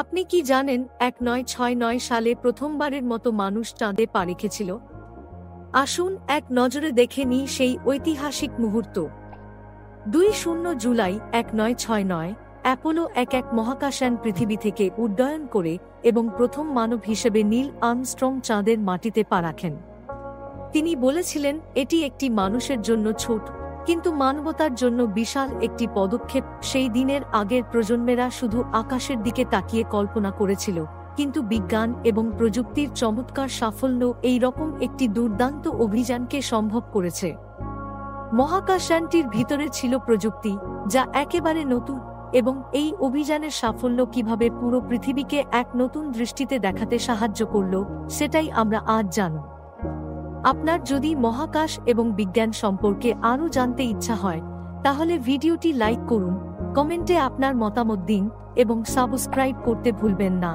আপনি কি জানেন 1969 সালে প্রথমবারের মতো মানুষ চাঁদে পা রেখেছিল? আসুন এক নজরে দেখে নিই সেই ঐতিহাসিক মুহূর্ত। 20 জুলাই 1969 অ্যাপোলো 11 মহাকাশযান পৃথিবী থেকে উড্ডয়ন করে এবং প্রথম মানব হিসেবে নীল আর্মস্ট্রং চাঁদের মাটিতে পা রাখেন। তিনি বলেছিলেন, এটি একটি মানুষের জন্য ছোট কিন্তু মানবতার জন্য বিশাল একটি পদক্ষেপ। সেই দিনের আগের প্রজন্মেরা শুধু আকাশের দিকে তাকিয়ে কল্পনা করেছিল, কিন্তু বিজ্ঞান এবং প্রযুক্তির চমৎকার সাফল্য এই রকম একটি দুর্দান্ত অভিযানকে সম্ভব করেছে। মহাকাশযানটির ভিতরে ছিল প্রযুক্তি যা একেবারে নতুন, এবং এই অভিযানের সাফল্য কিভাবে পুরো পৃথিবীকে এক নতুন দৃষ্টিতে দেখাতে সাহায্য করল, সেটাই আমরা আজ জানব। আপনার যদি মহাকাশ এবং বিজ্ঞান সম্পর্কে আরও জানতে ইচ্ছা হয়, তাহলে ভিডিওটি লাইক করুন, কমেন্টে আপনার মতামত দিন এবং সাবস্ক্রাইব করতে ভুলবেন না।